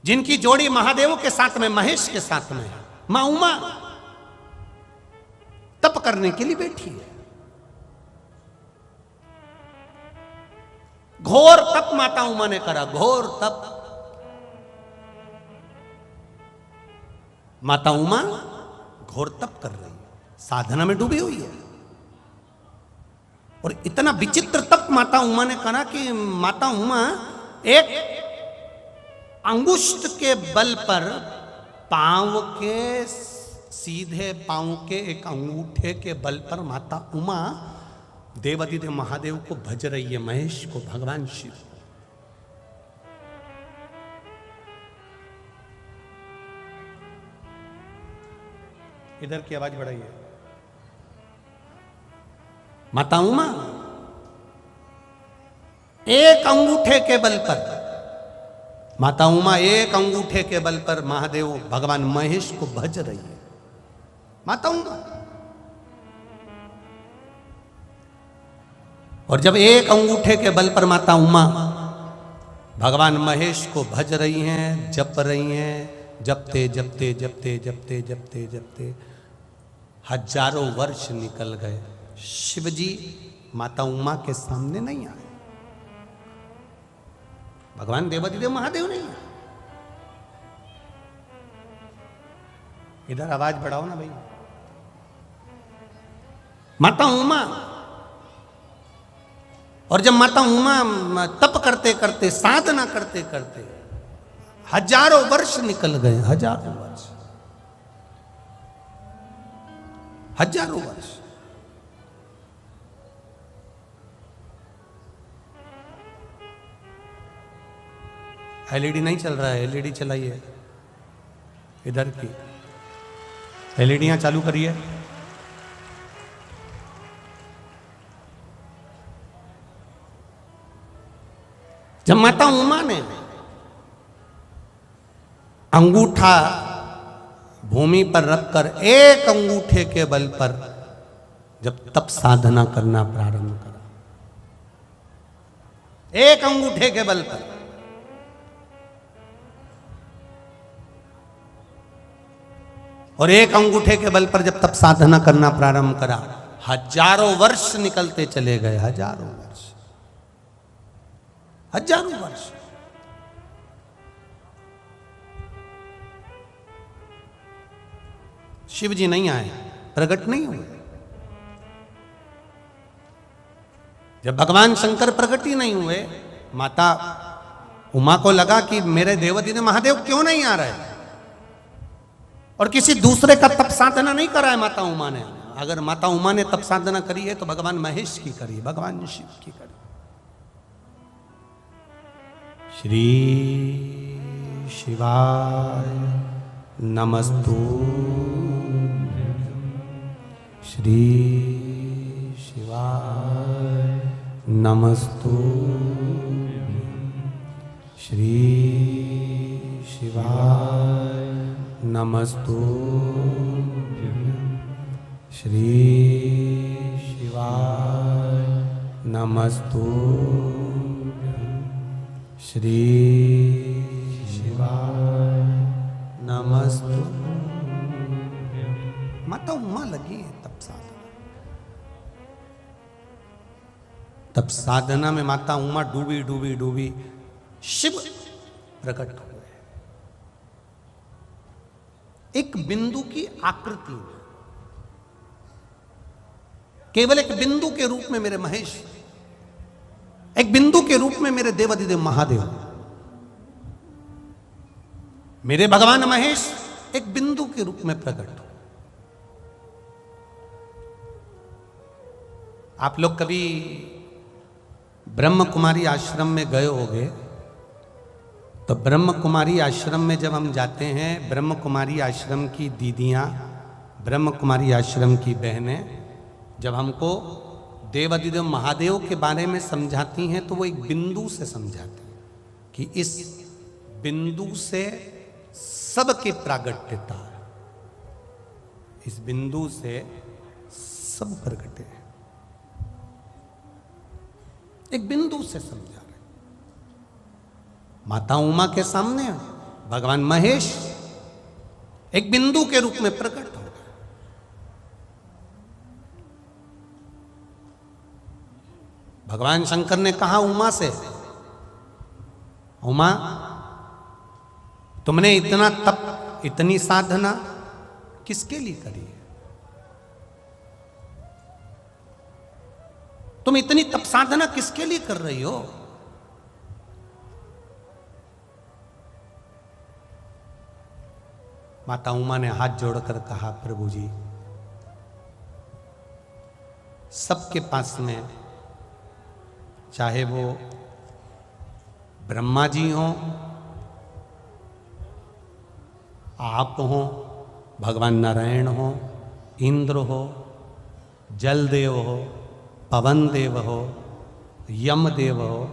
जिनकी जोड़ी महादेव के साथ में, महेश के साथ में है। मां उमा तप करने के लिए बैठी है। घोर तप माता उमा ने करा, घोर तप। माता उमा घोर तप कर रही है, साधना में डूबी हुई है। और इतना विचित्र तप माता उमा ने करा कि माता उमा एक अंगुष्ठ के बल पर, पांव के सीधे पांव के एक अंगूठे के बल पर माता उमा देवादिदेव महादेव को भज रही है, महेश को, भगवान शिव। इधर की आवाज बढ़ाइए। माता उमा एक अंगूठे के बल पर, माता उमा एक अंगूठे के बल पर महादेव भगवान महेश को भज रही है। माता उमा, और जब एक अंगूठे के बल पर माता उमा भगवान महेश को भज रही हैं, जप रही हैं, जपते जपते जपते जपते जपते जपते हजारों वर्ष निकल गए। शिवजी माता उमा के सामने नहीं आए, भगवान देवादिदेव महादेव नहीं आए। इधर आवाज बढ़ाओ ना भाई। माता उमा, और जब माता उमा तप करते करते, साधना करते करते हजारों वर्ष निकल गए, हजारों वर्ष, हजारों वर्ष। एलईडी नहीं चल रहा है, एलईडी चलाइए। इधर की एलईडियां चालू करिए। जब माता उमा ने अंगूठा भूमि पर रखकर एक अंगूठे के बल पर जब तप साधना करना प्रारंभ करा, एक अंगूठे के बल पर, और एक अंगूठे के बल पर जब तप साधना करना प्रारंभ करा, हजारों वर्ष निकलते चले गए, हजारों वर्ष, हजारों वर्ष। शिव जी नहीं आए, प्रकट नहीं हुए। जब भगवान शंकर प्रकट ही नहीं हुए, माता उमा को लगा कि मेरे देवादिदेव महादेव क्यों नहीं आ रहे, और किसी दूसरे का तप साधना नहीं करा है माता उमा ने। अगर माता उमा ने तप साधना करी है तो भगवान महेश की करी, भगवान शिव की करी। श्री शिवाय नमस्तु, श्री शिवाय नमस्तु, श्री शिवाय नमस्तु, श्री शिवाय नमस्तु, श्री शिवाय नमस्तु। माता उमा लगी है तप साधना। तप साधना में माता उमा डूबी डूबी डूबी, शिव प्रकट हुए एक बिंदु की आकृति में, केवल एक बिंदु के रूप में मेरे महेश, एक बिंदु के रूप में मेरे देवादिदेव महादेव, मेरे भगवान महेश एक बिंदु के रूप में प्रकट हो। आप लोग कभी ब्रह्म कुमारी आश्रम में गए होंगे, तो ब्रह्म कुमारी आश्रम में जब हम जाते हैं, ब्रह्म कुमारी आश्रम की दीदियां, ब्रह्म कुमारी आश्रम की बहनें जब हमको देवादिदेव महादेव के बारे में समझाती हैं, तो वो एक बिंदु से समझाती हैं कि इस बिंदु से सबकी प्रागट्यता, इस बिंदु से सब प्रगटे हैं। एक बिंदु से समझा रहे। माता उमा के सामने भगवान महेश एक बिंदु के रूप में प्रकट हो गए। भगवान शंकर ने कहा उमा से, उमा तुमने इतना तप, इतनी साधना किसके लिए करी है? तुम इतनी तप साधना किसके लिए कर रही हो? माता उमा ने हाथ जोड़कर कहा, प्रभु जी सबके पास में, चाहे वो ब्रह्मा जी हो, आप हो, भगवान नारायण हो, इंद्र हो, जल देव हो, पवन देव हो, यम देव हो,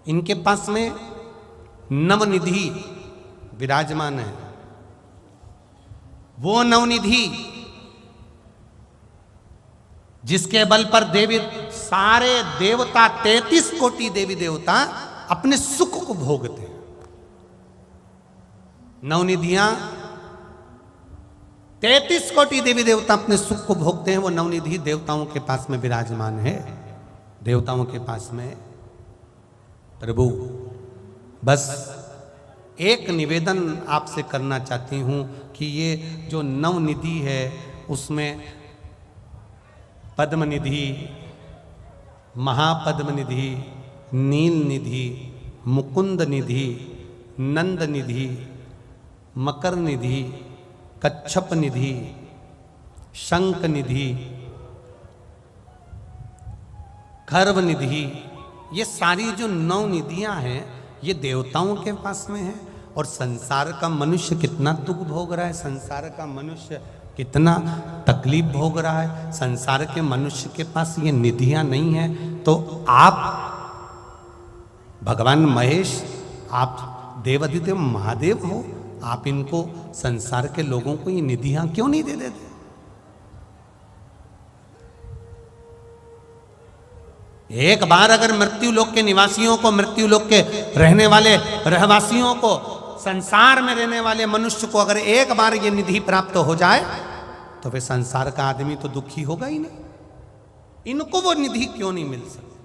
इनके पास में नवनिधि विराजमान है। वो नवनिधि जिसके बल पर देवी, सारे देवता, 33 कोटि देवी देवता अपने सुख को भोगते हैं। नवनिधियां 33 कोटि देवी देवता अपने सुख को भोगते हैं। वो नवनिधि देवताओं के पास में विराजमान है। देवताओं के पास में प्रभु बस एक निवेदन आपसे करना चाहती हूं कि ये जो नवनिधि है उसमें पद्मनिधि, महापद्मनिधि, नील निधि, मुकुंद निधि, नंद निधि, मकर निधि, कच्छप निधि, शंख निधि, खर्व निधि, ये सारी जो 9 निधियां हैं ये देवताओं के पास में है। और संसार का मनुष्य कितना दुख भोग रहा है, संसार का मनुष्य कितना तकलीफ भोग रहा है। संसार के मनुष्य के पास ये निधियां नहीं है, तो आप भगवान महेश, आप देवाधिदेव महादेव हो, आप इनको, संसार के लोगों को ये निधियां क्यों नहीं दे देते? एक बार अगर मृत्यु लोक के निवासियों को, मृत्यु लोक के रहने वाले रहवासियों को, संसार में रहने वाले मनुष्य को अगर एक बार ये निधि प्राप्त हो जाए तो फिर संसार का आदमी तो दुखी होगा ही नहीं। इनको वो निधि क्यों नहीं मिल सकती?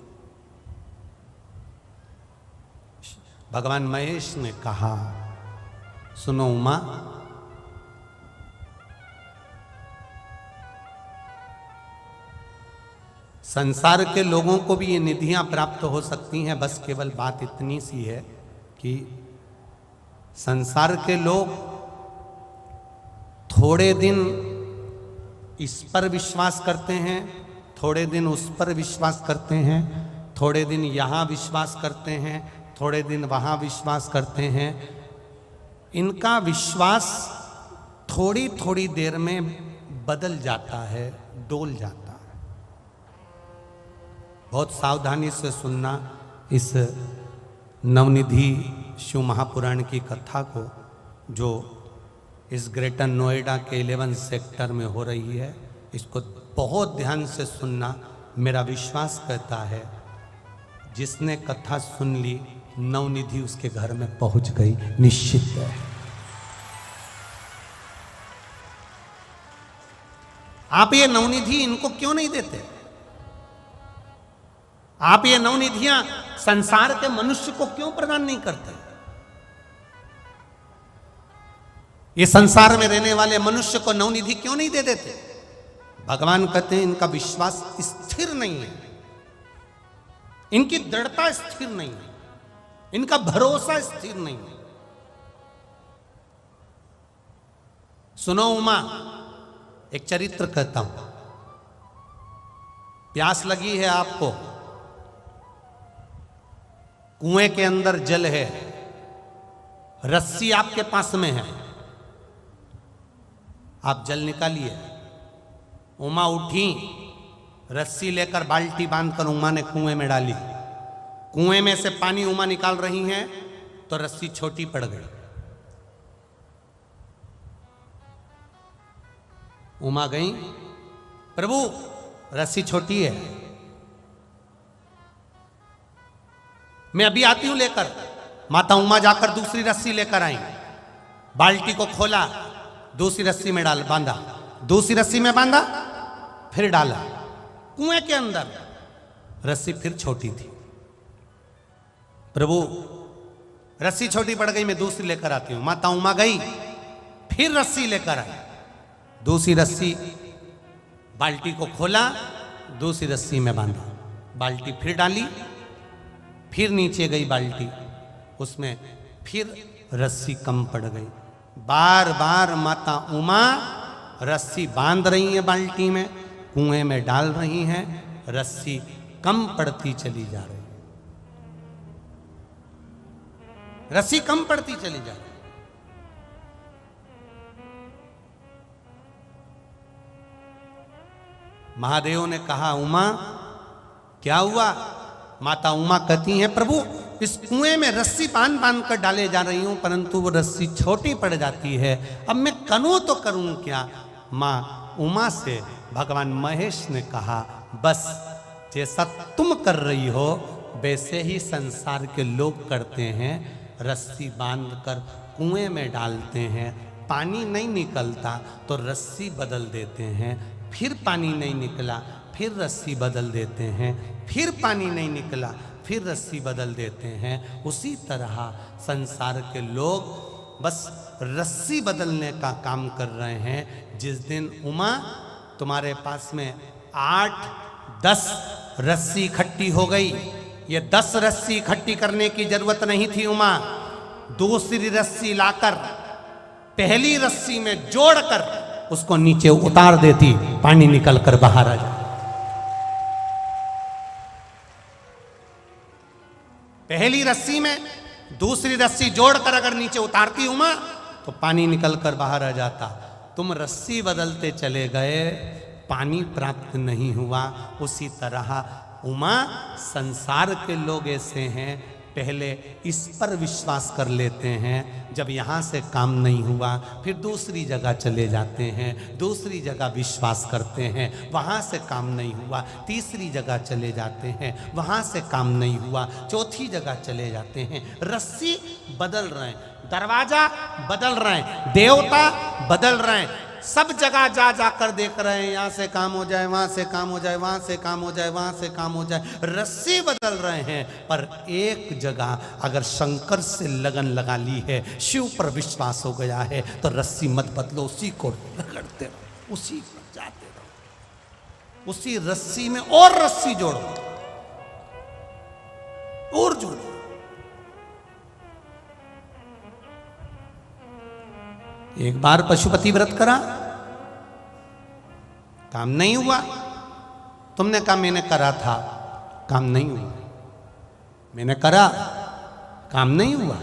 भगवान महेश ने कहा, सुनो उमा, संसार के लोगों को भी ये निधियां प्राप्त हो सकती हैं। बस केवल बात इतनी सी है कि संसार के लोग थोड़े दिन इस पर विश्वास करते हैं, थोड़े दिन उस पर विश्वास करते हैं, थोड़े दिन यहाँ विश्वास करते हैं, थोड़े दिन वहाँ विश्वास करते हैं। इनका विश्वास थोड़ी थोड़ी देर में बदल जाता है, डोल जाता है। बहुत सावधानी से सुनना इस नवनिधि शिव महापुराण की कथा को, जो इस ग्रेटर नोएडा के 11 सेक्टर में हो रही है। इसको बहुत ध्यान से सुनना। मेरा विश्वास कहता है जिसने कथा सुन ली, नवनिधि उसके घर में पहुंच गई, निश्चित है। आप ये नवनिधि इनको क्यों नहीं देते? आप ये नवनिधियां संसार के मनुष्य को क्यों प्रदान नहीं करते? ये संसार में रहने वाले मनुष्य को नवनिधि क्यों नहीं दे देते? भगवान कहते हैं इनका विश्वास स्थिर नहीं है, इनकी दृढ़ता स्थिर नहीं है, इनका भरोसा स्थिर नहीं है। सुनो उमा, एक चरित्र कहता हूं। प्यास लगी है आपको, कुएं के अंदर जल है, रस्सी आपके पास में है, आप जल निकालिए। उमा उठी, रस्सी लेकर बाल्टी बांधकर उमा ने कुएं में डाली। कुएं में से पानी उमा निकाल रही हैं तो रस्सी छोटी पड़ गई। उमा गई, प्रभु रस्सी छोटी है, मैं अभी आती हूं लेकर। माता उमा जाकर दूसरी रस्सी लेकर आई, बाल्टी को खोला, दूसरी रस्सी में डाल बांधा, दूसरी रस्सी में बांधा, फिर डाला कुएं के अंदर। रस्सी फिर छोटी थी। प्रभु रस्सी छोटी पड़ गई, मैं दूसरी लेकर आती हूं। माता उमा गई, फिर रस्सी लेकर आई, दूसरी रस्सी, बाल्टी को खोला, दूसरी रस्सी में बांधा, बाल्टी फिर डाली, फिर नीचे गई बाल्टी, उसमें फिर रस्सी कम पड़ गई। बार बार माता उमा रस्सी बांध रही है बाल्टी में, कुएं में डाल रही हैं, रस्सी कम पड़ती चली जा रही है, रस्सी कम पड़ती चली जा रही। महादेव ने कहा उमा क्या हुआ? माता उमा कहती हैं प्रभु इस कुएं में रस्सी बांध बांध कर डाले जा रही हूं, परंतु वो रस्सी छोटी पड़ जाती है, अब मैं करूं तो करूं क्या? मां उमा से भगवान महेश ने कहा बस जैसा तुम कर रही हो वैसे ही संसार के लोग करते हैं, रस्सी बांध कर कुएं में डालते हैं, पानी नहीं निकलता तो रस्सी बदल देते हैं, फिर पानी नहीं निकला फिर रस्सी बदल देते हैं, फिर पानी नहीं निकला फिर रस्सी बदल देते हैं। उसी तरह संसार के लोग बस रस्सी बदलने का काम कर रहे हैं। जिस दिन उमा तुम्हारे पास में 8-10 रस्सी इकट्ठी हो गई, ये 10 रस्सी इकट्ठी करने की जरूरत नहीं थी। उमा दूसरी रस्सी लाकर पहली रस्सी में जोड़कर उसको नीचे उतार देती, पानी निकल कर बाहर आ जाए। पहली रस्सी में दूसरी रस्सी जोड़कर अगर नीचे उतारती उमा तो पानी निकल कर बाहर आ जाता। तुम रस्सी बदलते चले गए, पानी प्राप्त नहीं हुआ। उसी तरह उमा संसार के लोग ऐसे हैं, पहले इस पर विश्वास कर लेते हैं, जब यहाँ से काम नहीं हुआ फिर दूसरी जगह चले जाते हैं, दूसरी जगह विश्वास करते हैं, वहाँ से काम नहीं हुआ, तीसरी जगह चले जाते हैं, वहाँ से काम नहीं हुआ, चौथी जगह चले जाते हैं। रस्सी बदल रहे हैं, दरवाजा बदल रहे हैं, देवता बदल रहे हैं, सब जगह जा जाकर देख रहे हैं, यहाँ से काम हो जाए, वहाँ से काम हो जाए, वहाँ से काम हो जाए, वहाँ से काम हो जाए, रस्सी बदल रहे हैं। पर एक जगह अगर शंकर से लगन लगा ली है, शिव पर विश्वास हो गया है, तो रस्सी मत बदलो, उसी को रगड़ते रहो, उसी पर जाते रहो, उसी रस्सी में और रस्सी जोड़ो और जोड़ो। एक बार पशुपति व्रत करा, काम नहीं हुआ, तुमने कहा मैंने करा था, काम नहीं हुआ, मैंने करा, काम नहीं हुआ।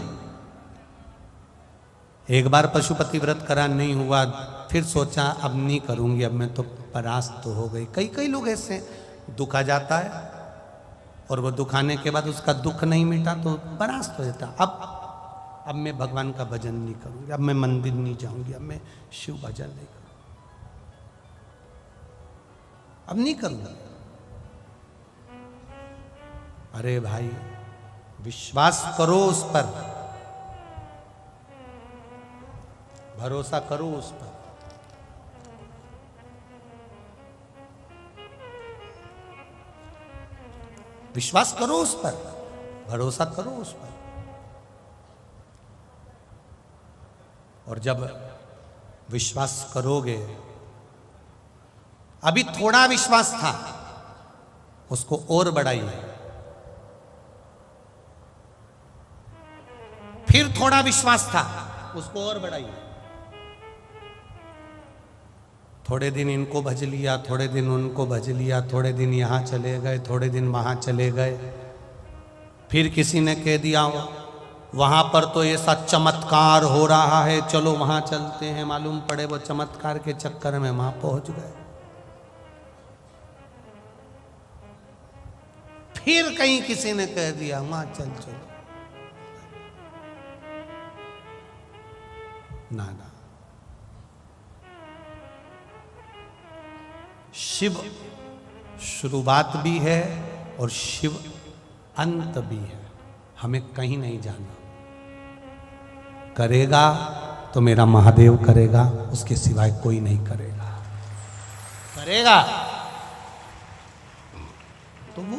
एक बार पशुपति व्रत करा, नहीं हुआ, फिर सोचा अब नहीं करूंगी, अब मैं तो परास्त तो हो गई। कई लोग ऐसे दुख आ जाता है और वो दुखाने के बाद उसका दुख नहीं मिटा तो परास्त हो जाता। अब मैं भगवान का भजन नहीं करूंगी, अब मैं मंदिर नहीं जाऊंगी, अब मैं शिव भजन नहीं करूंगी, अब नहीं करूंगा। अरे भाई विश्वास करो उस पर, भरोसा करो उस पर। विश्वास करो उस पर, भरोसा करो उस पर। और जब विश्वास करोगे, अभी थोड़ा विश्वास था उसको और बढ़ाइए, फिर थोड़ा विश्वास था उसको और बढ़ाइए। थोड़े दिन इनको भज लिया, थोड़े दिन उनको भज लिया, थोड़े दिन यहां चले गए, थोड़े दिन वहां चले गए, फिर किसी ने कह दिया वहां पर तो ऐसा चमत्कार हो रहा है, चलो वहां चलते हैं, मालूम पड़े वो चमत्कार के चक्कर में वहां पहुंच गए। फिर कहीं किसी ने कह दिया वहां चल चलो, ना ना, शिव शुरुआत भी है और शिव अंत भी है, हमें कहीं नहीं जाना। करेगा तो मेरा महादेव करेगा, उसके सिवाय कोई नहीं करेगा। करेगा तो वो